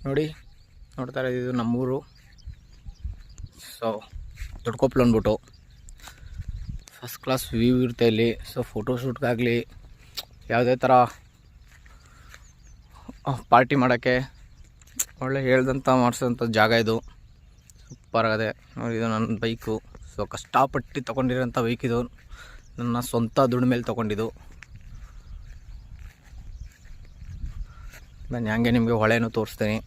ನೋಡಿ, ನೋಡ್ತಾ ಇರೋದು ಇದು ನಮ್ಮೂರು. ಸೊ ದೊಡ್ಡಕೊಪ್ಲು ಅಂದ್ಬಿಟ್ಟು ಫಸ್ಟ್ ಕ್ಲಾಸ್ ವ್ಯೂ ಇರುತ್ತೆ ಇಲ್ಲಿ. ಸೊ ಫೋಟೋಶೂಟ್ಗಾಗಲಿ ಯಾವುದೇ ಥರ ಪಾರ್ಟಿ ಮಾಡೋಕ್ಕೆ ಒಳ್ಳೆ ಹೇಳ್ದಂಥ ಮಾಡಿಸೋಂಥ ಜಾಗ ಇದು. ಸೂಪರ್ ಆಗಿದೆ ನೋಡಿ. ಇದು ನನ್ನ ಬೈಕು. ಸೊ ಕಷ್ಟಪಟ್ಟು ತೊಗೊಂಡಿರೋಂಥ ಬೈಕ್ ಇದು. ನನ್ನ ಸ್ವಂತ ದುಡ್ಡು ಮೇಲೆ ತೊಗೊಂಡಿದ್ದು. ನಾನು ಹಂಗೆ ನಿಮಗೆ ಹೊಳೆನೂ ತೋರಿಸ್ತೀನಿ.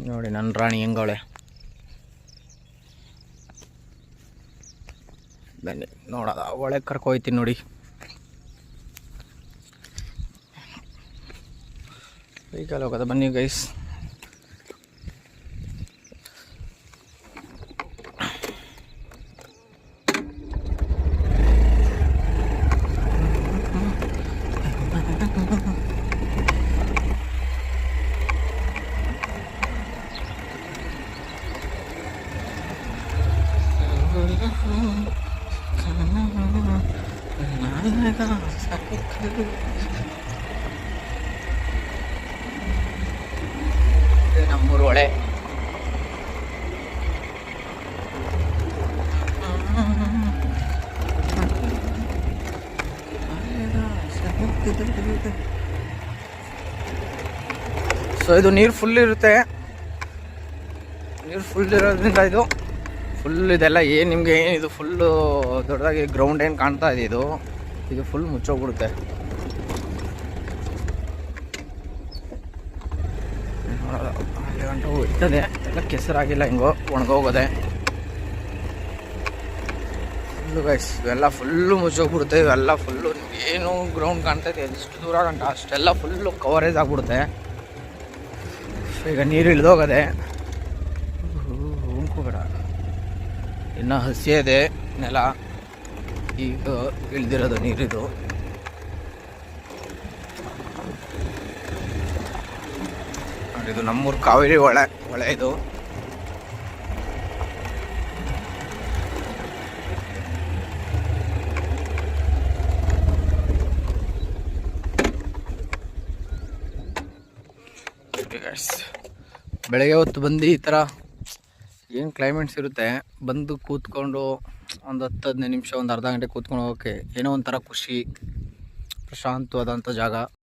ನೋಡಿ ನನ್ನ ರಾಣಿ ಹೆಂಗವಳೆ. ಬನ್ನಿ ನೋಡೋದ, ಒಳಗೆ ಕರ್ಕೊಯ್ತೀನಿ ನೋಡಿ. ಬೈಕಲ್ಲಿ ಹೋಗೋದ, ಬನ್ನಿ ಗೈಸ್. ನಮ್ಮೂರು ಹೊಳೆ. ಸೊ ಇದು ನೀರು ಫುಲ್ ಇರುತ್ತೆ. ನೀರು ಫುಲ್ ಇರೋದ್ರಿಂದ ಇದು ಫುಲ್ ಇದೆಲ್ಲ ಏನು ನಿಮಗೆ ಏನಿದು ಫುಲ್ಲು ದೊಡ್ಡದಾಗಿ ಗ್ರೌಂಡ್ ಏನು ಕಾಣ್ತಾ ಇದೆ, ಇದು ಫುಲ್ ಮುಚ್ಚೋಗ್ಬಿಡುತ್ತೆ. ಅಲ್ಲಿ ಗಂಟೆ ಇರ್ತದೆ ಎಲ್ಲ ಕೆಸರಾಗಿಲ್ಲ, ಹಿಂಗೋ ಒಣಗೋಗೋದೆ ಫುಲ್ಲು ಗೈಸ್. ಇವೆಲ್ಲ ಫುಲ್ಲು ಮುಚ್ಚೋಗ್ಬಿಡುತ್ತೆ. ಇವೆಲ್ಲ ಫುಲ್ಲು ಏನು ಗ್ರೌಂಡ್ ಕಾಣ್ತಾ ಇದೆ ಎಷ್ಟು ದೂರ ಗಂಟ ಅಷ್ಟೆಲ್ಲ ಫುಲ್ಲು ಕವರೇಜ್ ಆಗಿಬಿಡುತ್ತೆ. ಈಗ ನೀರು ಇಳಿದೋಗದೆ, ಬೇಡ ಇನ್ನು ಹಸಿ ಇದೆ ನೆಲ. ಈಗ ಇಳಿದಿರೋದು ನೀರಿದು. ಇದು ನಮ್ಮೂರು ಕಾವೇರಿ ಹೊಳೆ ಇದು. ಬೆಳಗ್ಗೆ ಹೊತ್ತು ಬಂದು ಈ ಥರ ಏನು ಕ್ಲೈಮೇಟ್ಸ್ ಇರುತ್ತೆ, ಬಂದು ಕೂತ್ಕೊಂಡು ಒಂದು 10-15 ನಿಮಿಷ, ಒಂದು ಅರ್ಧ ಗಂಟೆ ಕೂತ್ಕೊಂಡು ಹೋಗೋಕ್ಕೆ ಏನೋ ಒಂಥರ ಖುಷಿ, ಪ್ರಶಾಂತವಾದಂಥ ಜಾಗ.